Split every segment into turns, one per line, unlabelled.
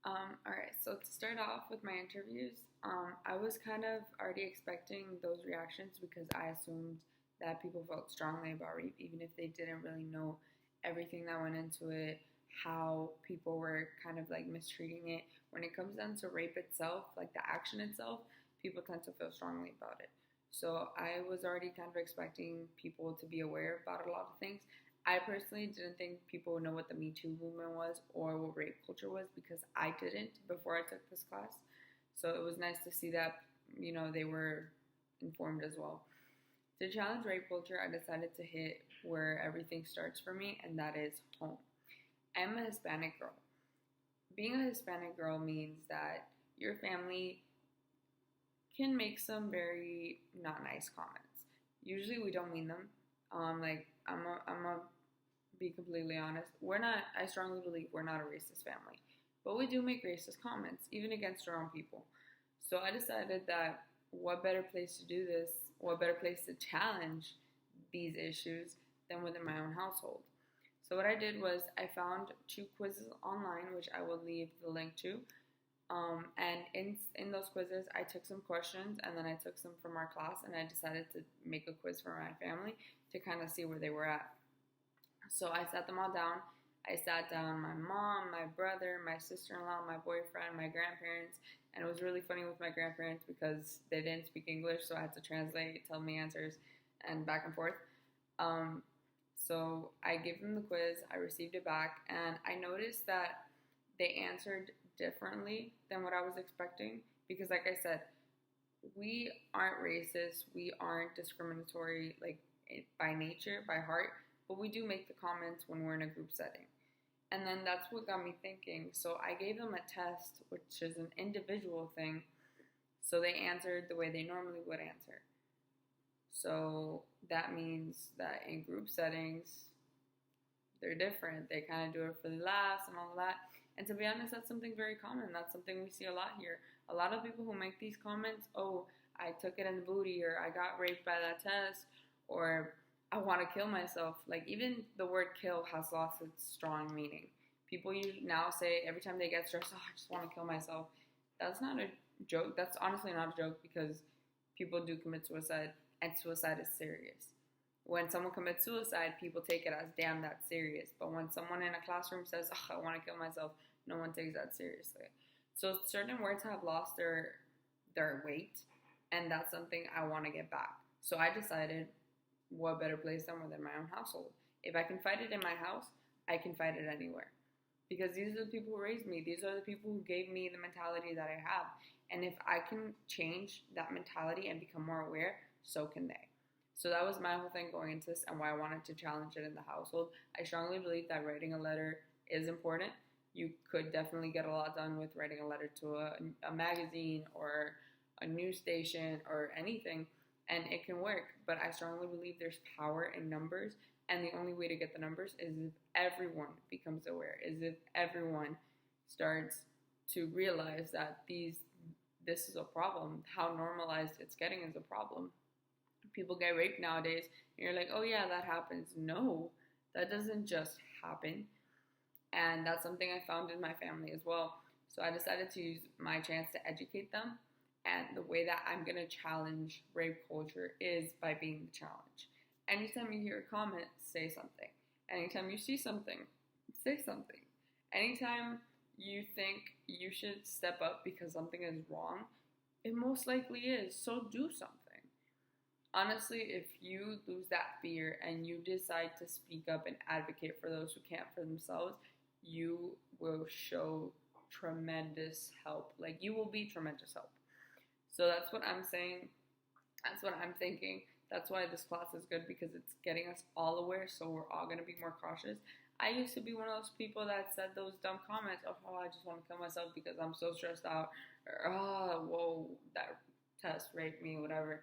All right, so to start off with my interviews, I was kind of already expecting those reactions because I assumed that people felt strongly about rape, even if they didn't really know everything that went into it, how people were kind of like mistreating it. When it comes down to rape itself, like the action itself, people tend to feel strongly about it. So I was already kind of expecting people to be aware about a lot of things. I personally didn't think people would know what the Me Too movement was or what rape culture was because I didn't before I took this class. So it was nice to see that, they were informed as well. To challenge rape culture, I decided to hit where everything starts for me, and that is home. I'm a Hispanic girl. Being a Hispanic girl means that your family can make some very not nice comments. Usually we don't mean them. Like I'm a be completely honest. We're not. I strongly believe we're not a racist family, but we do make racist comments even against our own people. So I decided that what better place to do this? What better place to challenge these issues than within my own household? So what I did was I found two quizzes online, which I will leave the link to. And in those quizzes, I took some questions and then I took some from our class and I decided to make a quiz for my family to kind of see where they were at. So I sat them all down. I sat down my mom, my brother, my sister-in-law, my boyfriend, my grandparents, and it was really funny with my grandparents because they didn't speak English, so I had to translate, tell them the answers, and back and forth. So I gave them the quiz, I received it back, and I noticed that they answered differently than what I was expecting because, like I said, we aren't racist, we aren't discriminatory, like by nature, by heart, but we do make the comments when we're in a group setting. And then that's what got me thinking. So I gave them a test, which is an individual thing. So they answered the way they normally would answer. So that means that in group settings, they're different. They kind of do it for the laughs and all of that. And to be honest, that's something very common. That's something we see a lot here. A lot of people who make these comments, oh, I took it in the booty, or I got raped by that test, or I want to kill myself. Like, even the word kill has lost its strong meaning. People now say every time they get stressed, oh, I just want to kill myself. That's not a joke. That's honestly not a joke because people do commit suicide, and suicide is serious. When someone commits suicide, people take it as, damn, that's serious. But when someone in a classroom says, oh, I want to kill myself, no one takes that seriously. So certain words have lost their weight, and that's something I want to get back. So I decided, what better place than within my own household? If I can fight it in my house, I can fight it anywhere. Because these are the people who raised me. These are the people who gave me the mentality that I have. And if I can change that mentality and become more aware, so can they. So that was my whole thing going into this and why I wanted to challenge it in the household. I strongly believe that writing a letter is important. You could definitely get a lot done with writing a letter to a magazine or a news station or anything, and it can work. But I strongly believe there's power in numbers, and the only way to get the numbers is if everyone becomes aware, is if everyone starts to realize that this is a problem. How normalized it's getting is a problem. People get raped nowadays, and you're like, oh yeah, that happens. No, that doesn't just happen. And that's something I found in my family as well. So I decided to use my chance to educate them. And the way that I'm going to challenge rape culture is by being the challenge. Anytime you hear a comment, say something. Anytime you see something, say something. Anytime you think you should step up because something is wrong, it most likely is. So do something. Honestly, if you lose that fear and you decide to speak up and advocate for those who can't for themselves, you will show tremendous help. Like, you will be tremendous help. So that's what I'm saying. That's what I'm thinking. That's why this class is good, because it's getting us all aware, so we're all going to be more cautious. I used to be one of those people that said those dumb comments, oh, I just want to kill myself because I'm so stressed out, or, oh, whoa, that test raped me, whatever.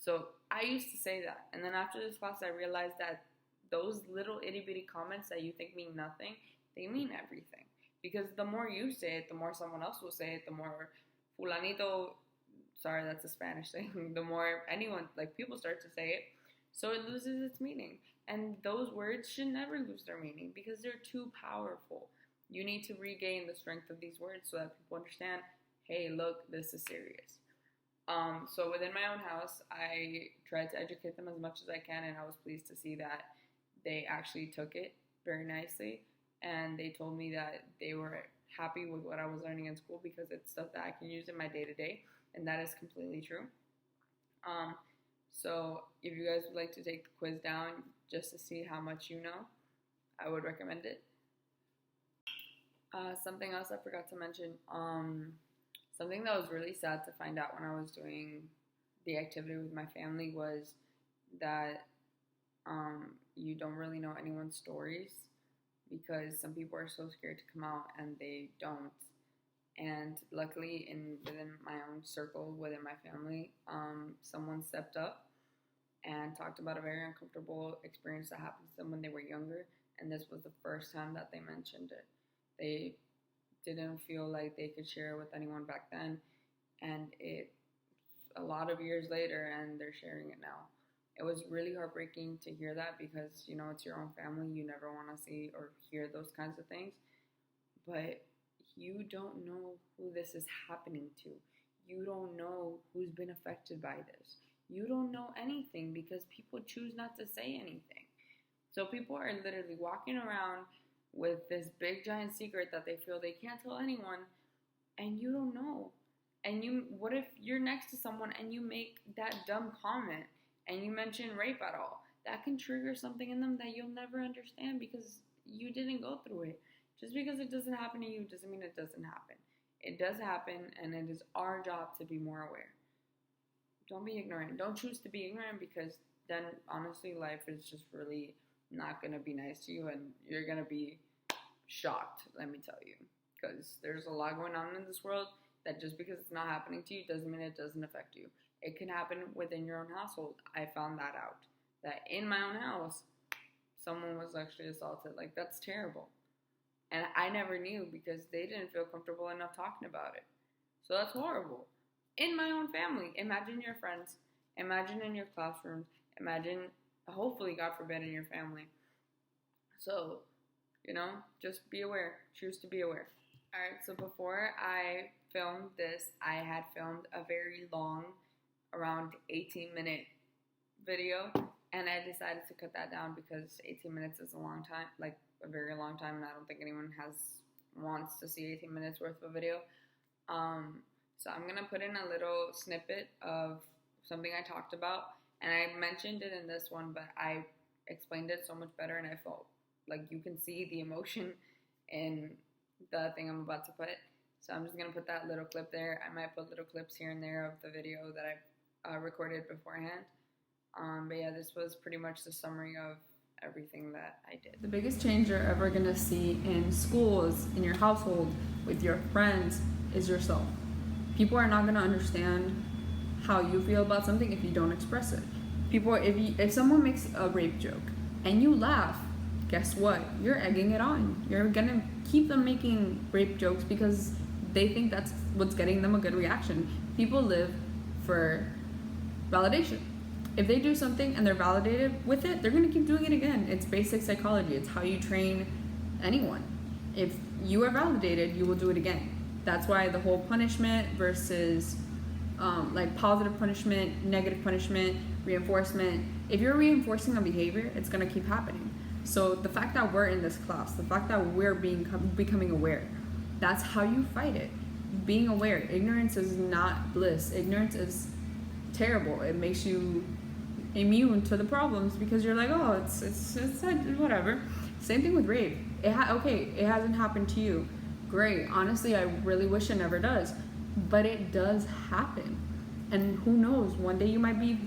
So I used to say that. And then after this class, I realized that those little itty-bitty comments that you think mean nothing, they mean everything. Because the more you say it, the more someone else will say it, the more fulanito, sorry, that's a Spanish thing, the more anyone, like, people start to say it. So it loses its meaning. And those words should never lose their meaning because they're too powerful. You need to regain the strength of these words so that people understand, hey, look, this is serious. So within my own house, I tried to educate them as much as I can, and I was pleased to see that they actually took it very nicely, and they told me that they were happy with what I was learning in school because it's stuff that I can use in my day-to-day, and that is completely true. So if you guys would like to take the quiz down just to see how much you know, I would recommend it. Something else I forgot to mention, something that was really sad to find out when I was doing the activity with my family was that you don't really know anyone's stories because some people are so scared to come out and they don't. And luckily, within my own circle, within my family, someone stepped up and talked about a very uncomfortable experience that happened to them when they were younger, and this was the first time that they mentioned it. They didn't feel like they could share it with anyone back then, and it a lot of years later, and they're sharing it now. It was really heartbreaking to hear that because, you know, it's your own family. You never want to see or hear those kinds of things, but you don't know who this is happening to. You don't know who's been affected by this. You don't know anything because people choose not to say anything. So people are literally walking around with this big giant secret that they feel they can't tell anyone, and you don't know. And what if you're next to someone and you make that dumb comment and you mention rape at all? That can trigger something in them that you'll never understand because you didn't go through it. Just because it doesn't happen to you doesn't mean it doesn't happen. It does happen, and it is our job to be more aware. Don't be ignorant. Don't choose to be ignorant because then, honestly, life is just really not going to be nice to you, and you're going to be shocked, let me tell you. Because there's a lot going on in this world that just because it's not happening to you doesn't mean it doesn't affect you. It can happen within your own household. I found that out. That in my own house, someone was actually assaulted. Like, that's terrible. And I never knew because they didn't feel comfortable enough talking about it. So that's horrible. In my own family. Imagine your friends. Imagine in your classrooms. Imagine, hopefully, God forbid, in your family. So, you know, just be aware. Choose to be aware. Alright, so before I filmed this, I had filmed a very long, around 18-minute video. And I decided to cut that down because 18 minutes is a long time. Like, a very long time, and I don't think anyone wants to see 18 minutes worth of a video. So I'm gonna put in a little snippet of something I talked about, and I mentioned it in this one, but I explained it so much better, and I felt like you can see the emotion in the thing I'm about to put. So I'm just gonna put that little clip there. I might put little clips here and there of the video that I recorded beforehand. But yeah, this was pretty much the summary of everything that I did. The biggest change you're ever gonna see in schools, in your household, with your friends, is yourself. People are not gonna understand how you feel about something if you don't express it. If someone makes a rape joke and you laugh, guess what? You're egging it on. You're gonna keep them making rape jokes because they think that's what's getting them a good reaction. People live for validation. If they do something and they're validated with it, they're going to keep doing it again. It's basic psychology. It's how you train anyone. If you are validated, you will do it again. That's why the whole punishment versus like positive punishment, negative punishment, reinforcement. If you're reinforcing a behavior, it's going to keep happening. So the fact that we're in this class, the fact that we're becoming aware, that's how you fight it. Being aware. Ignorance is not bliss. Ignorance is terrible. It makes you immune to the problems because you're like, oh, it's whatever. Same thing with rape. It hasn't happened to you. Great. Honestly, I really wish it never does, but it does happen. And who knows? One day you might be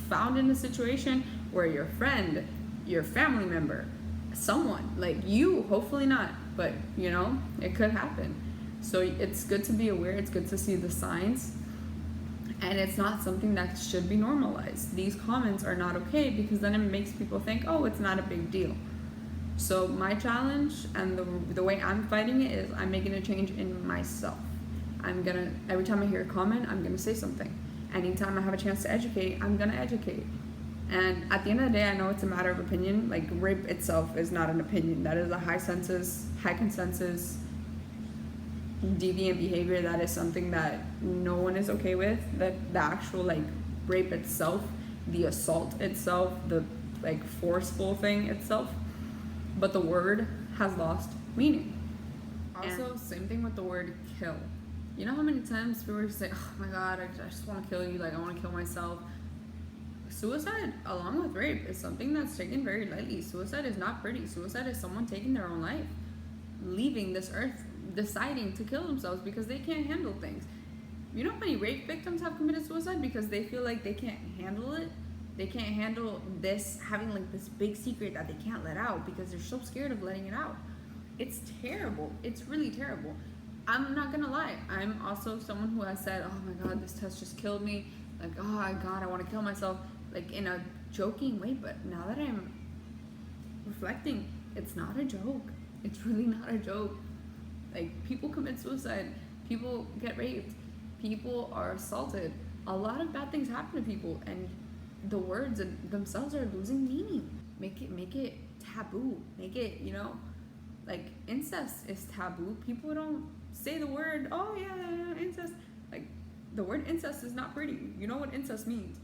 found in a situation where your friend, your family member, someone like you, hopefully not, but you know, it could happen. So it's good to be aware. It's good to see the signs. And it's not something that should be normalized. These comments are not okay because then it makes people think, oh, it's not a big deal. So my challenge and the way I'm fighting it is I'm making a change in myself. Every time I hear a comment, I'm gonna say something. Anytime I have a chance to educate, I'm gonna educate.
And at the end of the day, I know it's a matter of opinion. Like, rape itself is not an opinion. That is a high consensus, deviant behavior. That is something that no one is okay with. That the actual, like, rape itself, the assault itself, the, like, forceful thing itself. But the word has lost meaning. Also, same thing with the word kill. You know how many times people say, oh my god, I just want to kill you, like I want to kill myself. Suicide, along with rape, is something that's taken very lightly. Suicide is not pretty. Suicide is someone taking their own life, leaving this earth, deciding to kill themselves because they can't handle things. You know how many rape victims have committed suicide because they feel like they can't handle it? They can't handle this, having like this big secret that they can't let out because they're so scared of letting it out. It's terrible. It's really terrible. I'm not gonna lie. I'm also someone who has said, oh my god, this test just killed me. Like, oh my god, I want to kill myself. Like, in a joking way. But now that I'm reflecting, it's not a joke. It's really not a joke. Like, people commit suicide. People get raped. People are assaulted. A lot of bad things happen to people. And the words themselves are losing meaning. Make it taboo. Make it, you know, like, incest is taboo. People don't say the word, oh yeah, incest. Like, the word incest is not pretty. You know what incest means.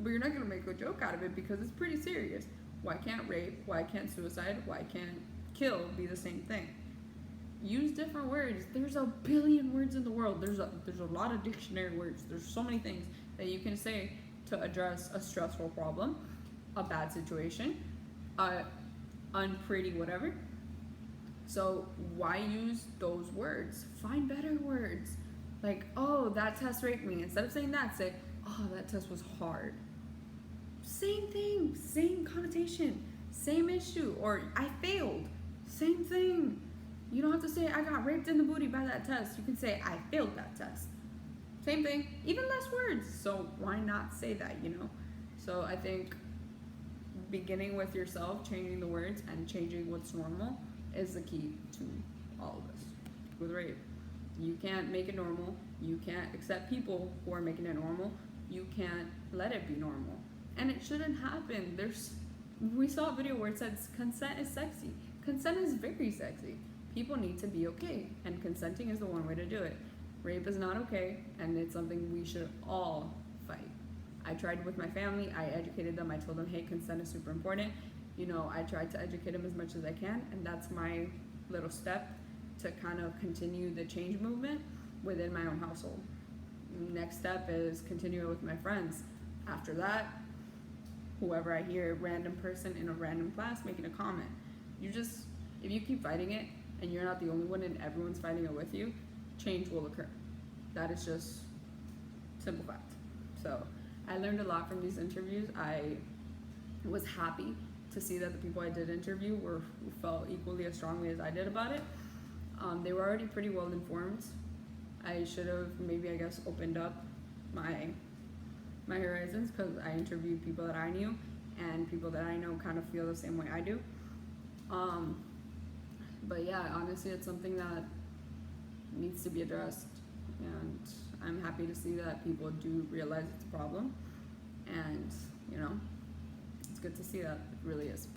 But you're not going to make a joke out of it because it's pretty serious. Why can't rape, why can't suicide, why can't kill be the same thing? Use different words. There's a billion words in the world. There's a lot of dictionary words. There's so many things that you can say to address a stressful problem, a bad situation, unpretty whatever. So why use those words? Find better words. Like, oh, that test raped me. Instead of saying that, say, oh, that test was hard. Same thing, same connotation, same issue. Or I failed. Same thing. You don't have to say I got raped in the booty by that test. You can say I failed that test. Same thing, even less words. So why not say that, you know? So I think beginning with yourself, changing the words and changing what's normal is the key to all of this. With rape, you can't make it normal. You can't accept people who are making it normal. You can't let it be normal. And it shouldn't happen. We saw a video where it says consent is sexy. Consent is very sexy. People need to be okay, and consenting is the one way to do it. Rape is not okay, and it's something we should all fight. I tried with my family. I educated them. I told them, hey, consent is super important. You know, I tried to educate them as much as I can, and that's my little step to kind of continue the change movement within my own household. Next step is continue it with my friends. After that, whoever I hear, a random person in a random class making a comment. If you keep fighting it and you're not the only one and everyone's fighting it with you, change will occur. That is just simple fact. So I learned a lot from these interviews. I was happy to see that the people I did interview felt equally as strongly as I did about it. They were already pretty well informed. I should have maybe, I guess, opened up my horizons because I interviewed people that I knew and people that I know kind of feel the same way I do. But yeah, honestly, it's something that needs to be addressed, and I'm happy to see that people do realize it's a problem, and you know, it's good to see that it really is.